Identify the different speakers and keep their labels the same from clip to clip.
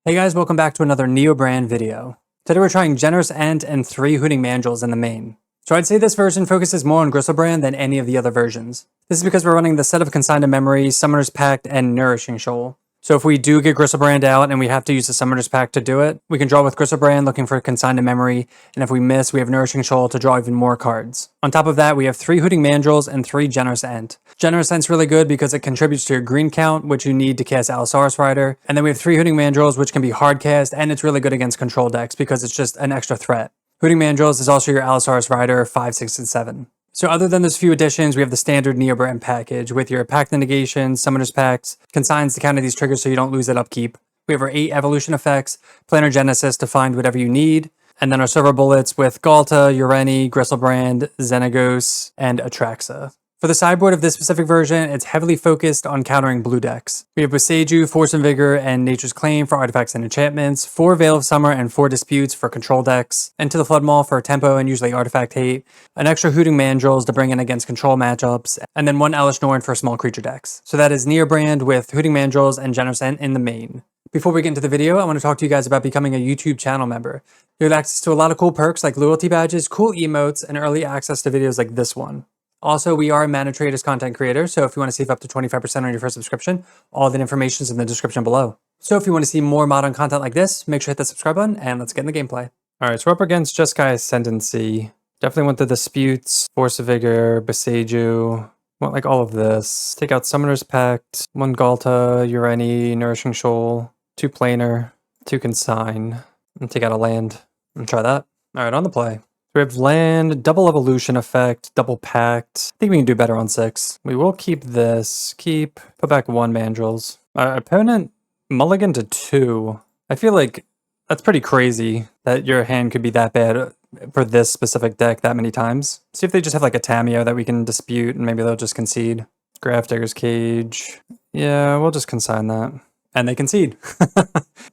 Speaker 1: Hey guys, welcome back to another Neobrand video. Today we're trying Generous Ent and 3 Hooting Mandrills in the main. So I'd say this version focuses more on Griselbrand than any of the other versions. This is because we're running the set of Consigned to Memory, Summoner's Pact, and Nourishing Shoal. So if we do get Griselbrand out and we have to use the Summoner's Pact to do it, we can draw with Griselbrand looking for Consigned to Memory, and if we miss, we have Nourishing Shoal to draw even more cards. On top of that, we have 3 Hooting Mandrills and 3 Generous Ent. Generous Ent's really good because it contributes to your green count, which you need to cast Allosaurus Rider, and then we have 3 Hooting Mandrills, which can be hard cast, and it's really good against control decks because it's just an extra threat. Hooting Mandrills is also your Allosaurus Rider 5, 6, and 7. So other than those few additions, we have the standard Neobrand package with your Pact the Negation, Summoner's Pacts, Consigns to counter these triggers so you don't lose at upkeep. We have our 8 evolution effects, Planar Genesis to find whatever you need, and then our silver bullets with Galta, Ureni, Griselbrand, Xenagos, and Atraxa. For the sideboard of this specific version, it's heavily focused on countering blue decks. We have Boseiju, Force and Vigor, and Nature's Claim for artifacts and enchantments, 4 Veil of Summer and 4 Disputes for control decks, Into the Flood Maw for tempo and usually artifact hate, an extra Hooting Mandrills to bring in against control matchups, and then 1 Elish Norn for small creature decks. So that is Neobrand with Hooting Mandrills and Generous Ent in the main. Before we get into the video, I want to talk to you guys about becoming a YouTube channel member. You have access to a lot of cool perks like loyalty badges, cool emotes, and early access to videos like this one. Also, we are Mana Traders content creators, so if you want to save up to 25% on your first subscription, all that information is in the description below. So if you want to see more modern content like this, make sure to hit the subscribe button, and let's get in the gameplay. Alright, so we're up against Jeskai Ascendancy. Definitely want the Disputes, Force of Vigor, Boseiju, want like all of this. Take out Summoner's Pact, 1 Galta, Ureni, Nourishing Shoal, 2 Planar, 2 Consign, and take out a land, and try that. Alright, on the play. We have land, double evolution effect, double pact. I think we can do better on 6. We will keep this. Put back 1 Mandrills. Our opponent mulligan to 2. I feel like that's pretty crazy that your hand could be that bad for this specific deck that many times. See if they just have like a Tameo that we can dispute and maybe they'll just concede. Grafdigger's Cage. Yeah, we'll just consign that. And they concede.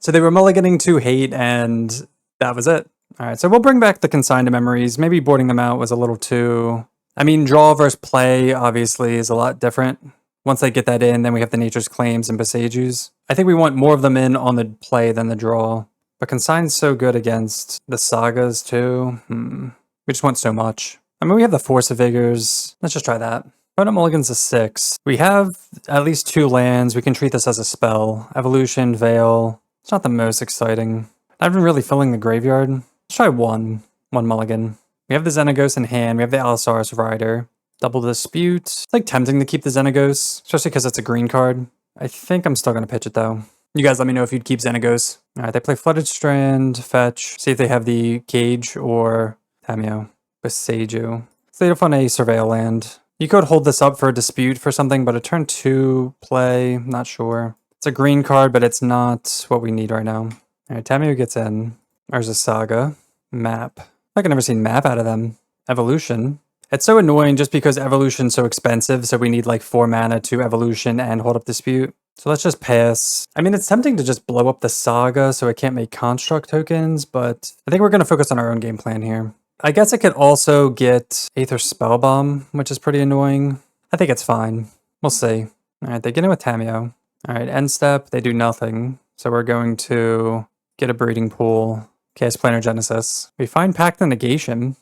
Speaker 1: So they were mulliganing to hate and that was it. Alright, so we'll bring back the Consigned to Memories. Maybe boarding them out was a little too... I mean, draw versus play, obviously, is a lot different. Once they get that in, then we have the Nature's Claims and Boseijus. I think we want more of them in on the play than the draw. But Consign's so good against the Sagas, too. We just want so much. I mean, we have the Force of Vigors. Let's just try that. Opponent mulligans a 6. We have at least 2 lands. We can treat this as a spell. Evolution, Veil. It's not the most exciting. I've been really filling the graveyard. Let's try 1 mulligan. We have the Xenagos in hand. We have the Allosaurus Rider. Double Dispute. It's like tempting to keep the Xenagos, especially because it's a green card. I think I'm still going to pitch it though. You guys let me know if you'd keep Xenagos. Alright, they play Flooded Strand, Fetch. See if they have the Cage or Tameo. Boseiju. So they don't want a Surveil land. You could hold this up for a Dispute for something, but a turn 2 play, not sure. It's a green card, but it's not what we need right now. Alright, Tameo gets in. There's a Saga. Map. I've never seen Map out of them. Evolution. It's so annoying just because Evolution's so expensive, so we need like 4 mana to Evolution and hold up Dispute. So let's just pass. I mean, it's tempting to just blow up the Saga so it can't make Construct tokens, but I think we're going to focus on our own game plan here. I guess it could also get Aether Spellbomb, which is pretty annoying. I think it's fine. We'll see. Alright, they get in with Tameo. Alright, end step, they do nothing. So we're going to get a Breeding Pool. Cast Planar Genesis. We find Pact the Negation.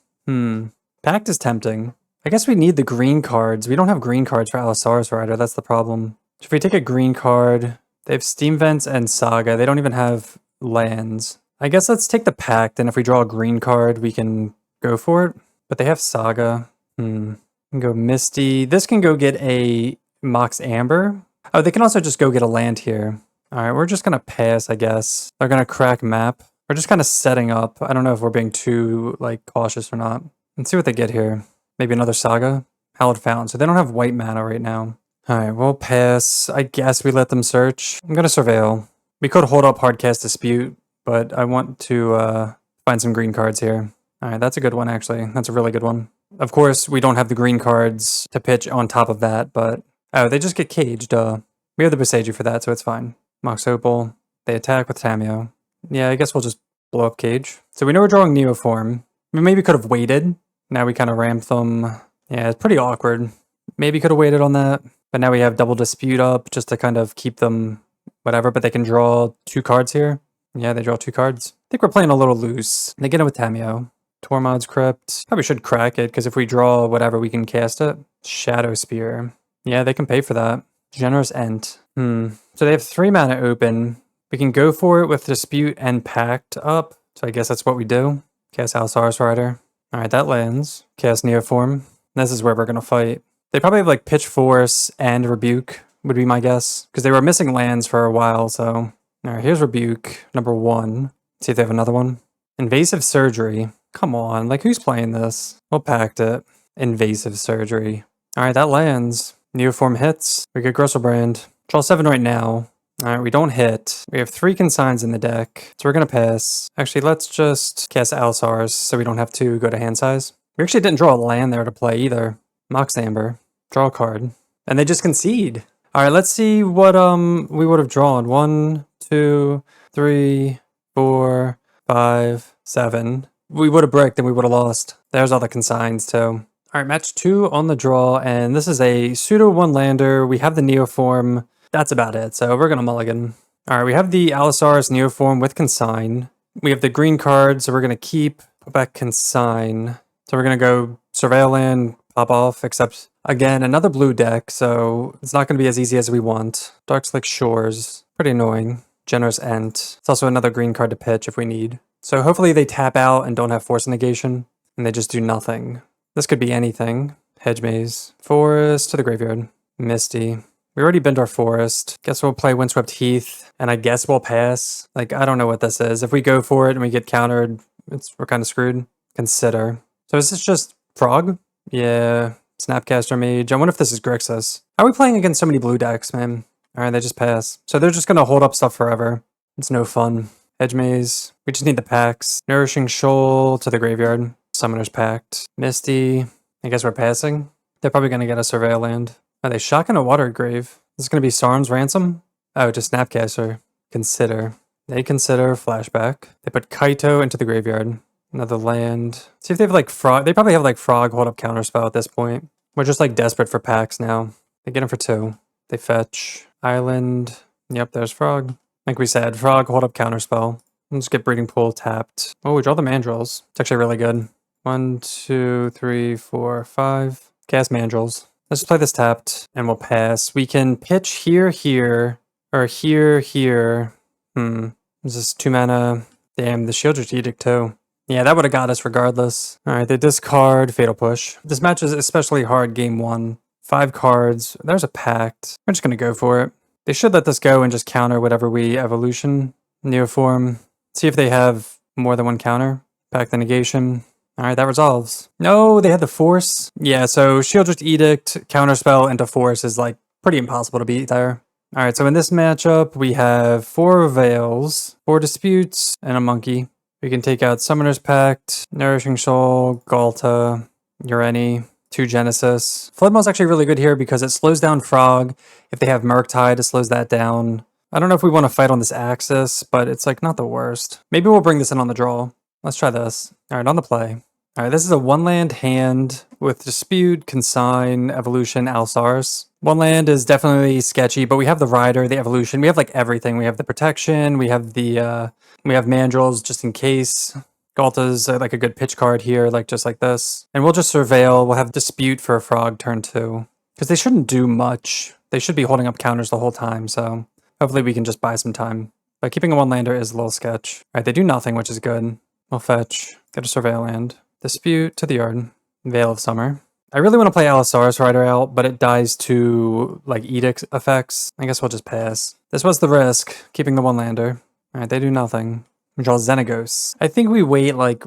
Speaker 1: Pact is tempting. I guess we need the green cards. We don't have green cards for Allosaurus Rider. That's the problem. So if we take a green card, they have Steam Vents and Saga. They don't even have lands. I guess let's take the Pact, and if we draw a green card, we can go for it. But they have Saga. We can go Misty. This can go get a Mox Amber. Oh, they can also just go get a land here. Alright, we're just going to pass, I guess. They're going to crack Map. We're just kind of setting up. I don't know if we're being too like cautious or not. Let's see what they get here. Maybe another Saga? Hallowed Fountain. So they don't have white mana right now. Alright, we'll pass. I guess we let them search. I'm going to Surveil. We could hold up Hardcast Dispute, but I want to find some green cards here. Alright, that's a good one actually. That's a really good one. Of course, we don't have the green cards to pitch on top of that, but... Oh, they just get caged. We have the Boseiju for that, so it's fine. Mox Opal. They attack with Tameo. Yeah, I guess we'll just blow up Cage. So we know we're drawing Neoform. We maybe could have waited. Now we kind of ramp them. Yeah, it's pretty awkward. Maybe could have waited on that. But now we have double Dispute up just to kind of keep them whatever. But they can draw 2 cards here. Yeah, they draw 2 cards. I think we're playing a little loose. They get it with Tameo. Tormod's Crypt. Probably should crack it, because if we draw whatever, we can cast it. Shadow Spear. Yeah, they can pay for that. Generous Ent. So they have 3 mana open. We can go for it with Dispute and Pact up. So I guess that's what we do. Cast Allosaurus Rider. Alright, that lands. Cast Neoform. This is where we're going to fight. They probably have like Pitch Force and Rebuke, would be my guess. Because they were missing lands for a while, so... Alright, here's Rebuke, number 1. See if they have another one. Invasive Surgery. Come on, like who's playing this? We'll pact it. Invasive Surgery. Alright, that lands. Neoform hits. We get Griselbrand. Draw 7 right now. Alright, we don't hit. We have 3 consigns in the deck, so we're gonna pass. Actually, let's just cast Allosaurus so we don't have to go to hand size. We actually didn't draw a land there to play either. Mox Amber. Draw a card. And they just concede. Alright, let's see what we would have drawn. 1, 2, 3, 4, 5, 7. We would have bricked and we would have lost. There's all the consigns too. Alright, match 2 on the draw, and this is a pseudo 1-lander. We have the Neoform. That's about it, so we're gonna mulligan. Alright, we have the Allosaurus Neoform with consign. We have the green card, so we're gonna keep, put back consign. So we're gonna go Surveil Land, pop off, except, again, another blue deck, so it's not gonna be as easy as we want. Darkslick Shores, pretty annoying. Generous Ent. It's also another green card to pitch if we need. So hopefully they tap out and don't have Force Negation, and they just do nothing. This could be anything. Hedge Maze. Forest to the graveyard. Misty. We already bent our forest. Guess we'll play Windswept Heath, and I guess we'll pass. Like, I don't know what this is. If we go for it and we get countered, we're kind of screwed. Consider. So is this just Frog? Yeah. Snapcaster Mage. I wonder if this is Grixis. How are we playing against so many blue decks, man? Alright, they just pass. So they're just gonna hold up stuff forever. It's no fun. Hedge Maze. We just need the packs. Nourishing Shoal to the graveyard. Summoner's Pact. Misty. I guess we're passing. They're probably going to get a Surveil Land. Are they shocking a Watered Grave? This is going to be Sarn's Ransom? Oh, just Snapcaster. Consider. They consider Flashback. They put Kaito into the graveyard. Another land. See if they have like Frog. They probably have like Frog hold up Counterspell at this point. We're just like desperate for packs now. They get him for 2. They fetch. Island. Yep, there's Frog. Like we said, Frog hold up Counterspell. Let's get Breeding Pool tapped. Oh, we draw the Mandrills. It's actually really good. 1, 2, 3, 4, 5. Cast Mandrills. Let's just play this tapped, and we'll pass. We can pitch here, here, or here, here. Is this 2 mana? Damn, the Shieldred's Edict too. Yeah, that would have got us regardless. Alright, they discard Fatal Push. This match is especially hard game 1. 5 cards. There's a Pact. We're just gonna go for it. They should let this go and just counter whatever we evolution. Neoform. See if they have more than 1 counter. Pact the negation. Alright, that resolves. No, they had the Force. Yeah, so Shieldred's Edict, Counterspell into Force is like pretty impossible to beat there. Alright, so in this matchup, we have 4 Veils, 4 Disputes, and a Monkey. We can take out Summoner's Pact, Nourishing Soul, Galta, Ureni, 2 Genesis. Floodmail's actually really good here because it slows down Frog. If they have Murktide, it slows that down. I don't know if we want to fight on this axis, but it's like not the worst. Maybe we'll bring this in on the draw. Let's try this. Alright, on the play. Alright, this is a 1-land hand with Dispute, Consign, Evolution, Allosaurus. 1 land is definitely sketchy, but we have the Rider, the Evolution. We have like everything. We have the Protection. We have the we have Mandrills just in case. Galta's like a good pitch card here, like just like this. And we'll just Surveil. We'll have Dispute for a Frog turn 2. Because they shouldn't do much. They should be holding up counters the whole time, so hopefully we can just buy some time. But keeping a 1-lander is a little sketch. Alright, they do nothing, which is good. We'll fetch. Get a Surveil Land. Dispute to the yard. Veil of Summer. I really want to play Allosaurus Rider out, but it dies to like Edict effects. I guess we'll just pass. This was the risk, keeping the 1-lander. Alright, they do nothing. We draw Xenagos. I think we wait like...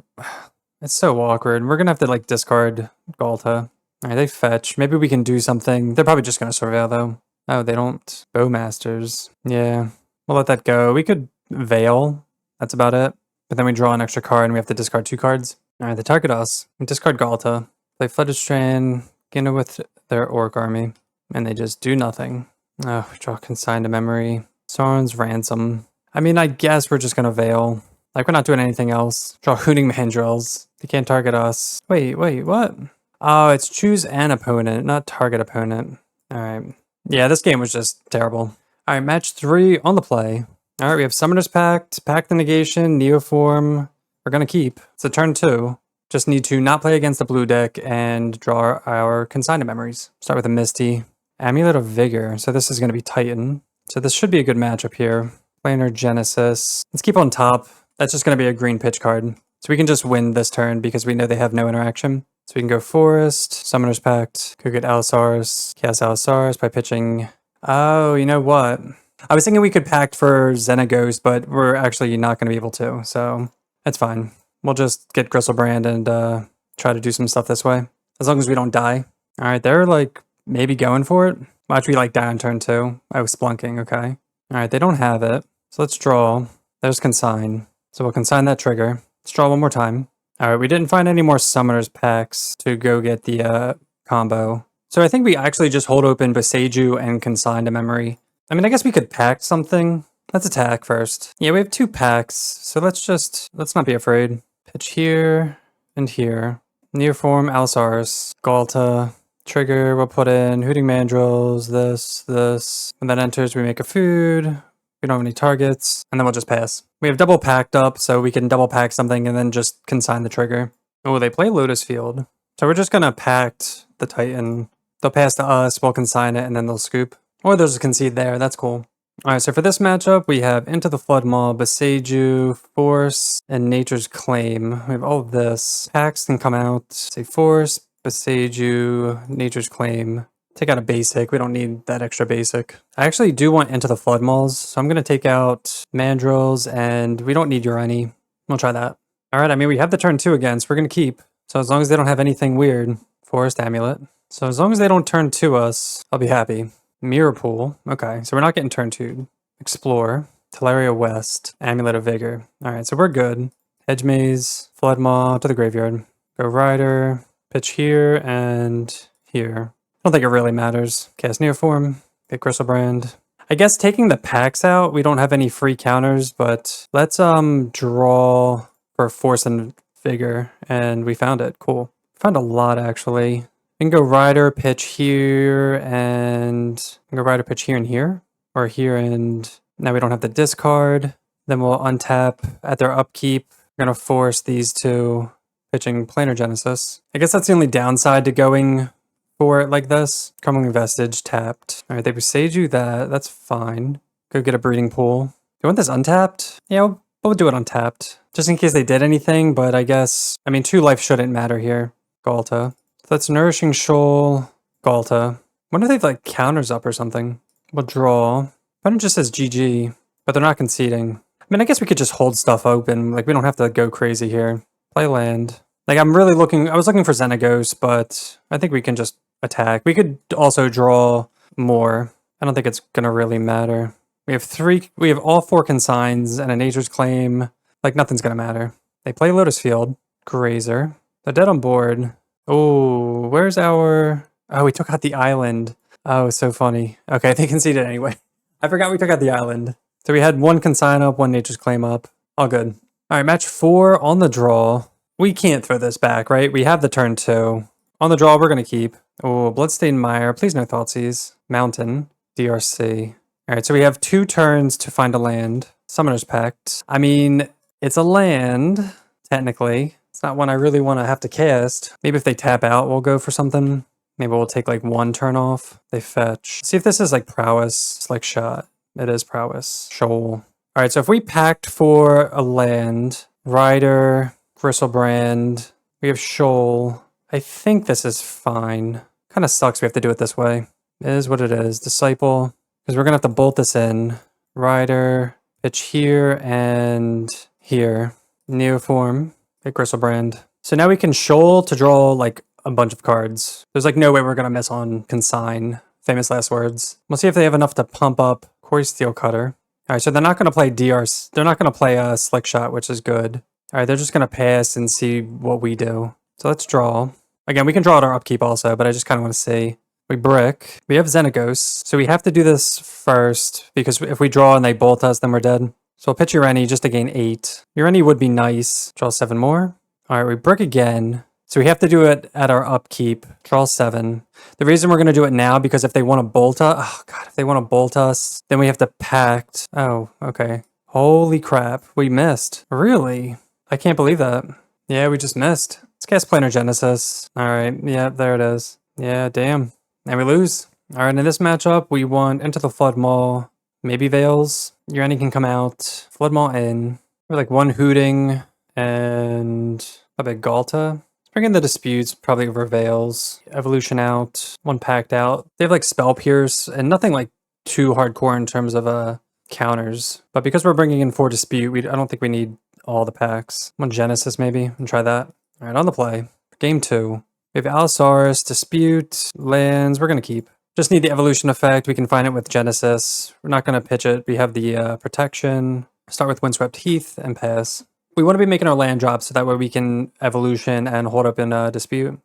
Speaker 1: It's so awkward. We're gonna have to like discard Galta. Alright, they fetch. Maybe we can do something. They're probably just gonna Surveil though. Oh, they don't. Bowmasters. Yeah. We'll let that go. We could Veil. That's about it. But then we draw an extra card and we have to discard 2 cards. Alright, they target us. We discard Galta. Play Flooded Strand. Get with their Orc army. And they just do nothing. Oh, we draw Consign to Memory. Sarn's Ransom. I mean, I guess we're just gonna Veil. Like, we're not doing anything else. Draw Hooting Mandrills. They can't target us. Wait, what? Oh, it's choose an opponent, not target opponent. Alright. Yeah, this game was just terrible. Alright, match 3 on the play. All right, we have Summoner's Pact, Pact the Negation, Neoform. We're going to keep. It's a turn 2. Just need to not play against the blue deck and draw our Consigned Memories. Start with a Misty. Amulet of Vigor. So this is going to be Titan. So this should be a good matchup here. Planar Genesis. Let's keep on top. That's just going to be a green pitch card. So we can just win this turn because we know they have no interaction. So we can go Forest, Summoner's Pact, go get Allosaurus, cast Allosaurus by pitching. Oh, you know what? I was thinking we could pact for Xenaghost, but we're actually not going to be able to, so that's fine. We'll just get Griselbrand and try to do some stuff this way, as long as we don't die. All right, they're like maybe going for it. Watch we like die on turn 2. I was splunking, okay. All right, they don't have it, so let's draw. There's Consign, so we'll consign that trigger. Let's draw one more time. All right, we didn't find any more Summoner's Packs to go get the combo. So I think we actually just hold open Boseiju and Consign to Memory. I mean, I guess we could pack something. Let's attack first. Yeah, we have 2 packs, so let's not be afraid. Pitch here and here. Neoform, Allosaurus, Galta, trigger, we'll put in Hooting Mandrills, this. When that enters, we make a food. We don't have any targets, and then we'll just pass. We have double packed up, so we can double pack something and then just consign the trigger. Oh, they play Lotus Field. So we're just gonna pact the Titan. They'll pass to us, we'll consign it, and then they'll scoop. Or there's a concede there, that's cool. Alright, so for this matchup, we have Into the Flood Maw, Boseiju, Force, and Nature's Claim. We have all of this. Packs can come out, say Force, Boseiju, Nature's Claim. Take out a basic, we don't need that extra basic. I actually do want Into the Flood Maws, so I'm going to take out Mandrills, and we don't need Urani. We'll try that. Alright, I mean, we have the turn 2 again, so we're going to keep. So as long as they don't have anything weird. Forest Amulet. So as long as they don't turn to us, I'll be happy. Mirror Pool. Okay, so we're not getting turn 2. Explore. Teleria West. Amulet of Vigor. Alright, so we're good. Hedge Maze. Flood Maw to the graveyard. Go Rider. Pitch here and here. I don't think it really matters. Cast Neoform. Get Griselbrand. I guess taking the packs out, we don't have any free counters, but let's draw for Force and Vigor, and we found it. Cool. Found a lot, actually. We can go Rider, pitch here, and go Rider, pitch here and here. Or here and... Now we don't have the discard. Then we'll untap at their upkeep. We're going to force these 2, pitching Planar Genesis. I guess that's the only downside to going for it like this. Crumbling Vestige, tapped. Alright, they Boseiju that. That's fine. Go get a Breeding Pool. Do you want this untapped? Yeah, we'll do it untapped. Just in case they did anything, but I guess... I mean, 2 life shouldn't matter here. Galta. So that's Nourishing Shoal, Galta. Wonder if they've like counters up or something. We'll draw. But it just says GG, but they're not conceding. I mean, I guess we could just hold stuff open. Like, we don't have to go crazy here. Play land. Like, I'm really looking... I was looking for Xenaghost, but I think we can just attack. We could also draw more. I don't think it's gonna really matter. We have all 4 consigns and a Nature's Claim. Like, nothing's gonna matter. They play Lotus Field. Grazer. They're dead on board. Oh, where's our... Oh, we took out the island. Oh, so funny. Okay, they conceded anyway. I forgot we took out the island. So we had 1 consign up, 1 Nature's Claim up. All good. All right, match 4 on the draw. We can't throw this back, right? We have the turn 2. On the draw, we're going to keep. Oh, Bloodstained Mire. Please no Thoughtseize. Mountain. DRC. All right, so we have 2 turns to find a land. Summoner's Pact. I mean, it's a land, technically. It's not one I really want to have to cast. Maybe if they tap out, we'll go for something. Maybe we'll take like 1 turn off. They fetch. See if this is like Prowess. It's like shot. It is Prowess. Shoal. All right, so if we packed for a land, Rider, Griselbrand, we have Shoal. I think this is fine. Kind of sucks we have to do it this way. It is what it is. Disciple. Because we're going to have to bolt this in. Rider, pitch here and here. Neoform. Get Griselbrand. So now we can Shoal to draw like a bunch of cards. There's like no way we're going to miss on Consign. Famous last words. We'll see if they have enough to pump up Quarry Steel Cutter. Alright, so they're not going to play DRC. They're not going to play a Slick Shot, which is good. Alright, they're just going to pass and see what we do. So let's draw. Again, we can draw at our upkeep also, but I just kind of want to see. We brick. We have Xenaghost. So we have to do this first, because if we draw and they bolt us, then we're dead. So I'll pitch Urani just to gain 8. Urani would be nice. Draw 7 more. Alright, we brick again. So we have to do it at our upkeep. Draw 7. The reason we're going to do it now, because if they want to bolt us, oh god, if they want to bolt us, then we have to pact. Oh, okay. Holy crap, we missed. Really? I can't believe that. Yeah, we just missed. Let's cast Planar Genesis. Alright, yeah, there it is. Yeah, damn. And we lose. Alright, in this matchup, we want Into the Flood Maw, maybe Veils. Your ending can come out. Flood Maw in. We're like 1 Hooting and a big Galta. Let's bring in the Disputes, probably over Veils. Evolution out, 1 Pact out. They have like Spell Pierce and nothing like too hardcore in terms of counters. But because we're bringing in 4 Dispute, I don't think we need all the packs. 1 Genesis maybe, and try that. Alright, on the play. Game 2. We have Allosaurus, Dispute, lands, we're going to keep. Just need the evolution effect. We can find it with Genesis. We're not going to pitch it. We have the protection. Start with Windswept Heath and pass. We want to be making our land drops so that way we can evolution and hold up in a Dispute.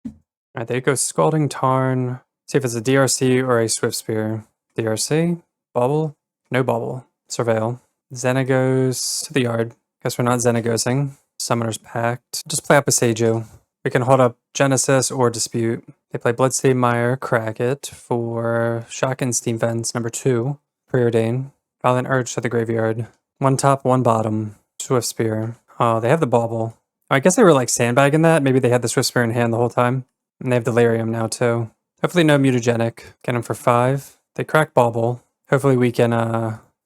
Speaker 1: Alright, there you go. Scalding Tarn. See if it's a DRC or a Swift Spear. DRC. Bubble. No bubble. Surveil. Xenagos to the yard. Guess we're not Xenagosing. Summoner's Pact. Just play up a Seiju. We can hold up Genesis or Dispute. They play Bloodstained Mire, crack it for Shotgun Steam Vents, number 2. Preordain. Violent Urge to the graveyard. 1 top, 1 bottom. Swift Spear. Oh, they have the bauble. I guess they were like sandbagging that. Maybe they had the Swift Spear in hand the whole time. And they have Delirium now too. Hopefully no mutagenic. Get them for 5. They crack bauble. Hopefully we can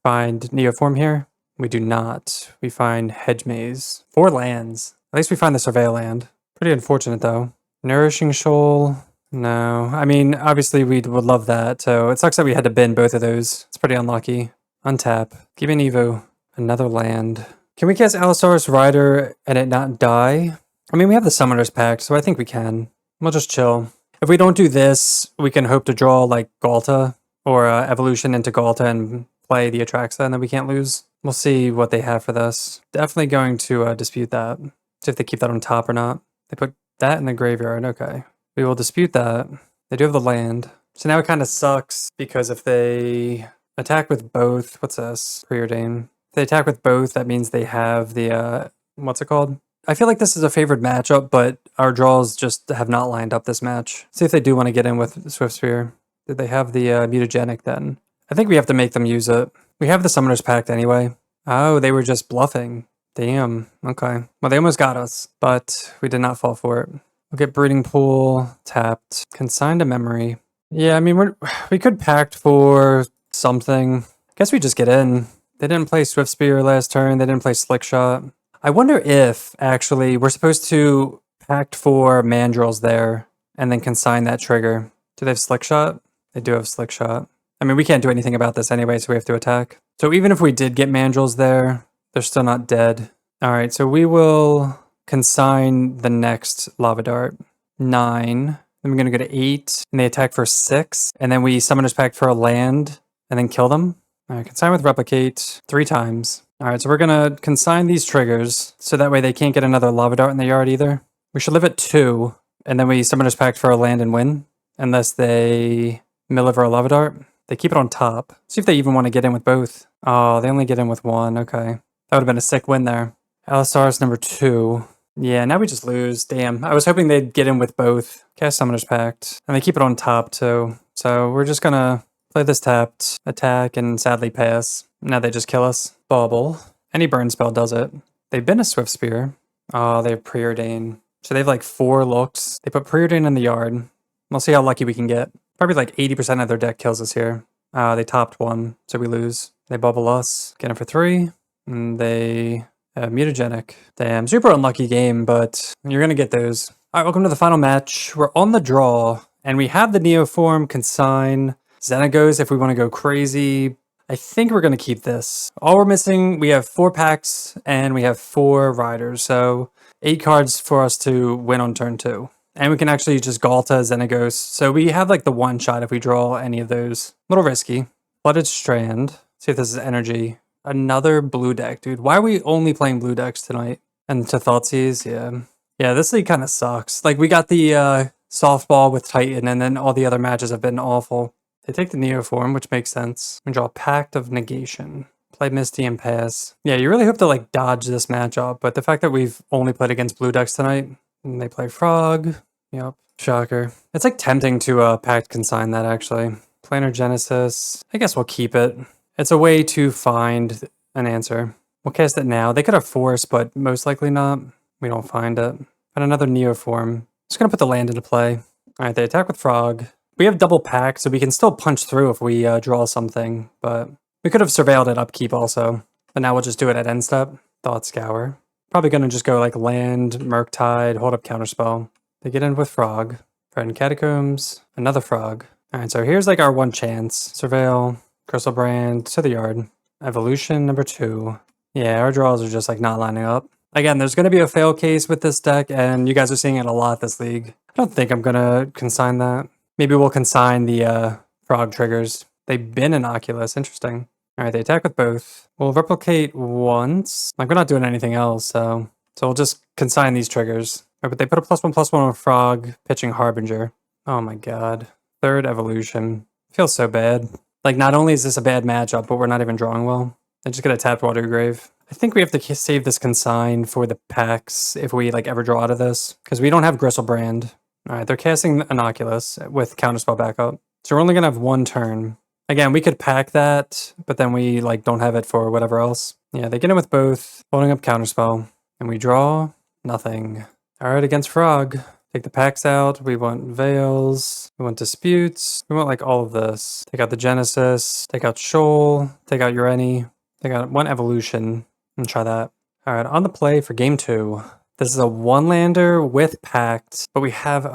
Speaker 1: find Neoform here. We do not. We find Hedge Maze. 4 lands. At least we find the Surveil land. Pretty unfortunate though. Nourishing Shoal. No. I mean, obviously we would love that. So it sucks that we had to bin both of those. It's pretty unlucky. Untap. Give an Evo. Another land. Can we cast Allosaurus Rider and it not die? I mean, we have the Summoner's Pact, so I think we can. We'll just chill. If we don't do this, we can hope to draw like Galta or Evolution into Galta and play the Atraxa and then we can't lose. We'll see what they have for this. Definitely going to dispute that. See if they keep that on top or not. They put that in the graveyard. Okay. We will dispute that. They do have the land. So now it kind of sucks because if they attack with both, what's this? Preordain. If they attack with both, that means they have the, what's it called? I feel like this is a favored matchup, but our draws just have not lined up this match. See if they do want to get in with Swift Spear. Did they have the mutagenic then? I think we have to make them use it. We have the Summoner's Pact anyway. Oh, they were just bluffing. Damn. Okay. Well, they almost got us, but we did not fall for it. We'll get Breeding Pool tapped. Consign to Memory. Yeah, I mean, we could pact for something. Guess we just get in. They didn't play Swift Spear last turn. They didn't play Slick Shot. I wonder if, actually, we're supposed to pact for Mandrills there and then consign that trigger. Do they have Slick Shot? They do have Slick Shot. I mean, we can't do anything about this anyway, so we have to attack. So even if we did get Mandrills there, they're still not dead. All right, so we will consign the next Lava Dart. 9. Then we're going to go to 8, and they attack for 6. And then we Summoner's Pact for a land, and then kill them. All right, consign with Replicate 3 times. All right, so we're going to consign these triggers, so that way they can't get another Lava Dart in the yard either. We should live at 2, and then we Summoner's Pact for a land and win. Unless they mill over a Lava Dart. They keep it on top. See if they even want to get in with both. Oh, they only get in with 1. Okay. That would have been a sick win there. Allosaurus number 2. Yeah, now we just lose. Damn. I was hoping they'd get in with both. Cast Summoner's Pact. And they keep it on top too. So we're just gonna play this tapped, attack, and sadly pass. Now they just kill us. Bauble. Any burn spell does it. They've been a Swift Spear. Oh, they have Preordain. So they have like 4 looks. They put Preordain in the yard. We'll see how lucky we can get. Probably like 80% of their deck kills us here. They topped 1, so we lose. They bubble us. Get them for 3. And they mutagenic. Damn, super unlucky game, but you're going to get those. All right, welcome to the final match. We're on the draw, and we have the Neoform, Consign, Xenagos if we want to go crazy. I think we're going to keep this. All we're missing, we have 4 packs, and we have 4 riders, so 8 cards for us to win on turn 2. And we can actually just Galta, Xenagos. So we have like the 1 shot if we draw any of those. A little risky. Flooded Strand. See if this is energy. Another blue deck, dude. Why are we only playing blue decks tonight? And to Thoughtseize, yeah. Yeah, this league kind of sucks. Like we got the softball with Titan and then all the other matches have been awful. They take the Neoform, which makes sense. We draw Pact of Negation. Play Misty and pass. Yeah, you really hope to like dodge this matchup, but the fact that we've only played against blue decks tonight, And they play Frog. Yep. Shocker. It's like tempting to Pact Consign that actually. Planar Genesis. I guess we'll keep it. It's a way to find an answer. We'll cast it now. They could have Force, but most likely not. We don't find it. But another Neoform. Just gonna put the land into play. Alright, they attack with Frog. We have double pack, so we can still punch through if we draw something, but we could have surveilled at upkeep also. But now we'll just do it at end step. Thought Scour. Probably gonna just go like land, Murktide, hold up Counterspell. They get in with Frog. Frightened Catacombs, another Frog. Alright, so here's like our one chance. Surveil, Griselbrand, to the yard. Evolution number 2. Yeah, our draws are just like not lining up. Again, there's going to be a fail case with this deck, and you guys are seeing it a lot this league. I don't think I'm going to consign that. Maybe we'll consign the Frog triggers. They've been Innocuous. Interesting. All right, they attack with both. We'll replicate once. Like, we're not doing anything else, so we'll just consign these triggers. Right, but they put a +1/+1 with Frog, pitching Harbinger. Oh my god. Third Evolution. Feels so bad. Like, not only is this a bad matchup, but we're not even drawing well. They just get a tapped Water Grave. I think we have to save this consign for the packs if we like ever draw out of this, because we don't have Griselbrand. All right, they're casting Innocuous with Counterspell backup, so we're only gonna have one turn. Again, we could pack that, but then we like don't have it for whatever else. Yeah, they get in with both, holding up Counterspell, and we draw nothing. All right, against Frog, take the packs out. We want Veils, we want Disputes, we want like all of this. Take out the Genesis, take out Shoal, take out Ureni, take out one Evolution. And try that. All right, on the play for game 2. This is a 1-lander with Pact, but we have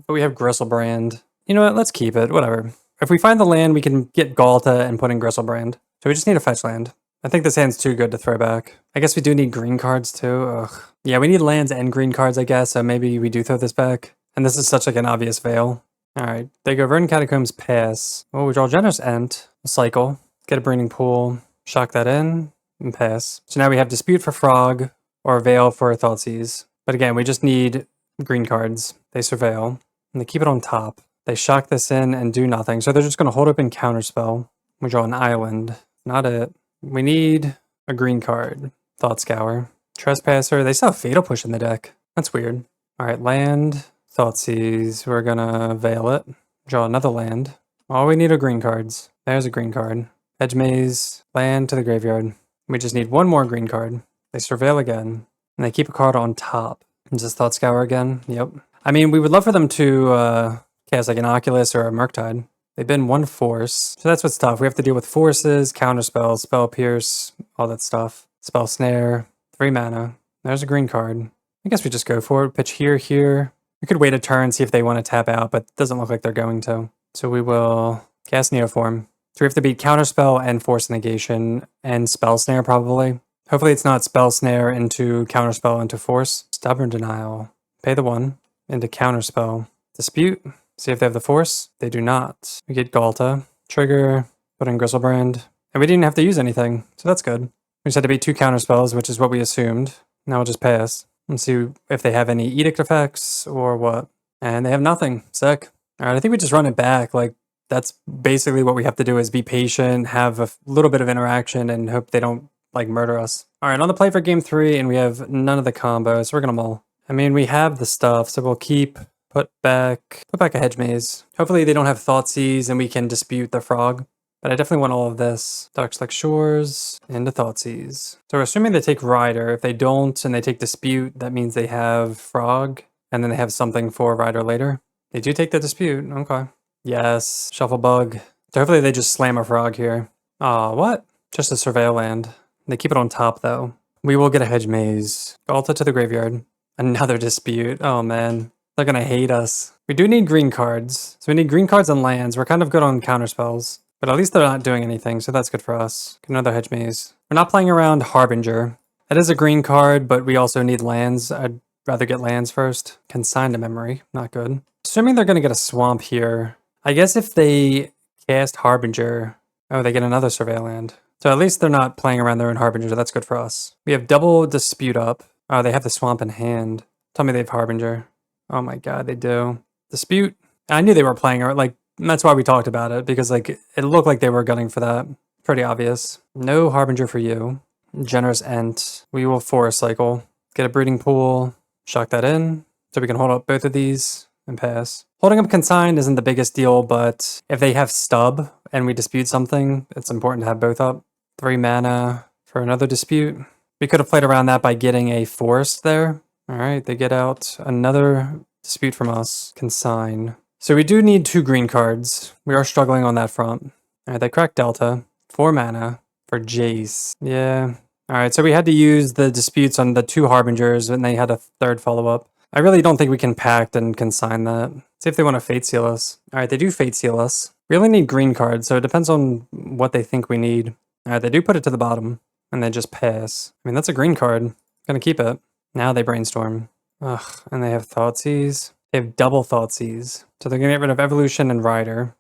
Speaker 1: Griselbrand. You know what? Let's keep it. Whatever. If we find the land, we can get Galta and put in Griselbrand. So we just need a fetch land. I think this hand's too good to throw back. I guess we do need green cards too. Ugh. Yeah, we need lands and green cards, I guess. So maybe we do throw this back. And this is such like an obvious Veil. All right, they go Verdant Catacombs, pass. Oh, we draw Generous Ent, cycle, get a Breeding Pool, shock that in. And pass. So now we have Dispute for Frog or Veil for Thoughtseize. But again, we just need green cards. They Surveil and they keep it on top. They shock this in and do nothing. So they're just going to hold up in Counterspell. We draw an island. Not it. We need a green card. Thought Scour. Trespasser. They still have Fatal Push in the deck. That's weird. All right, land. Thoughtseize. We're going to Veil it. Draw another land. All we need are green cards. There's a green card. Edge Maze. Land to the graveyard. We just need one more green card. They Surveil again, and they keep a card on top. And just Thought Scour again. Yep. I mean, we would love for them to cast like an Oculus or a Murktide. They've been 1 Force, so that's what's tough. We have to deal with Forces, Counterspell, Spell Pierce, all that stuff. Spell Snare, 3 mana. There's a green card. I guess we just go for it. Pitch here, here. We could wait a turn, see if they want to tap out, but it doesn't look like they're going to. So we will cast Neoform. So we have to beat Counterspell and Force Negation and Spell Snare probably. Hopefully it's not Spell Snare into Counterspell into Force. Stubborn Denial. Pay the 1 into Counterspell. Dispute. See if they have the Force. They do not. We get Galta. Trigger. Put in Griselbrand. And we didn't have to use anything, so that's good. We just had to beat 2 Counterspells, which is what we assumed. Now we'll just pass. And see if they have any Edict effects or what. And they have nothing. Sick. Alright, I think we just run it back. Like, that's basically what we have to do is be patient, have a little bit of interaction, and hope they don't, like, murder us. All right, on the play for game 3, and we have none of the combos, so we're going to mull. I mean, we have the stuff, so we'll put back a Hedge Maze. Hopefully they don't have Thoughtseize, and we can dispute the Frog. But I definitely want all of this. Dark Shores, into Thoughtseize. So we're assuming they take Rider. If they don't, and they take Dispute, that means they have Frog, and then they have something for Rider later. They do take the Dispute, okay. Yes, Shuffle Bug. So hopefully they just slam a Frog here. Aw, what? Just a Surveil land. They keep it on top though. We will get a Hedge Maze. Galta to the graveyard. Another Dispute. Oh man, they're gonna hate us. We do need green cards. So we need green cards and lands. We're kind of good on counterspells. But at least they're not doing anything, so that's good for us. Get another Hedge Maze. We're not playing around Harbinger. That is a green card, but we also need lands. I'd rather get lands first. Consign to Memory. Not good. Assuming they're gonna get a Swamp here. I guess if they cast Harbinger, oh, they get another Surveil land. So at least they're not playing around their own Harbinger. That's good for us. We have double Dispute up. Oh, they have the Swamp in hand. Tell me they have Harbinger. Oh my god, they do. Dispute. I knew they were playing, like, that's why we talked about it, because like it looked like they were gunning for that. Pretty obvious. No Harbinger for you. Generous Ent. We will Forest Cycle. Get a Breeding Pool. Shock that in. So we can hold up both of these and pass. Holding up Consigned isn't the biggest deal, but if they have Stub and we dispute something, it's important to have both up. 3 mana for another dispute. We could have played around that by getting a Forest there. All right, they get out another dispute from us. Consign. So we do need 2 green cards. We are struggling on that front. All right, they cracked Delta. 4 mana for Jace. Yeah. All right, so we had to use the disputes on the 2 Harbingers, and they had a 3rd follow-up. I really don't think we can pact and consign that. See if they want to Fate Seal us. All right, they do Fate Seal us. We only need green cards, so it depends on what they think we need. All right, they do put it to the bottom, and they just pass. I mean, that's a green card. Gonna keep it. Now they brainstorm. Ugh, and they have Thoughtseize. They have double Thoughtseize. So they're gonna get rid of Evolution and Rider.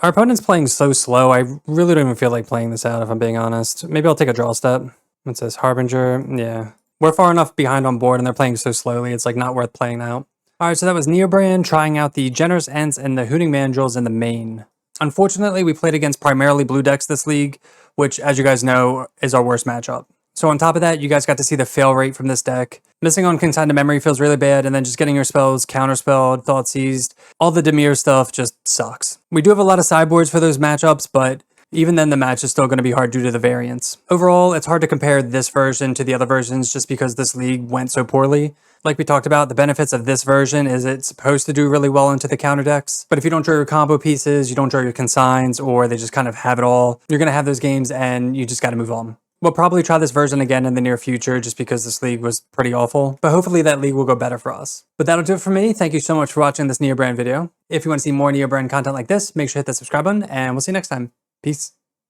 Speaker 1: Our opponent's playing so slow, I really don't even feel like playing this out, if I'm being honest. Maybe I'll take a draw step. It says Harbinger. Yeah. We're far enough behind on board and they're playing so slowly, it's like not worth playing out. Alright, so that was Neobrand trying out the Generous Ents and the Hooting Mandrills in the main. Unfortunately, we played against primarily blue decks this league, which, as you guys know, is our worst matchup. So on top of that, you guys got to see the fail rate from this deck. Missing on Consigned to Memory feels really bad, and then just getting your spells counterspelled, Thoughtseized, all the Dimir stuff just sucks. We do have a lot of sideboards for those matchups, but even then the match is still going to be hard due to the variance. Overall, it's hard to compare this version to the other versions just because this league went so poorly. Like we talked about, the benefits of this version is it's supposed to do really well into the counter decks, but if you don't draw your combo pieces, you don't draw your consigns, or they just kind of have it all, you're going to have those games and you just got to move on. We'll probably try this version again in the near future just because this league was pretty awful, but hopefully that league will go better for us. But that'll do it for me. Thank you so much for watching this Neobrand video. If you want to see more Neobrand content like this, make sure to hit the subscribe button, and we'll see you next time. Peace.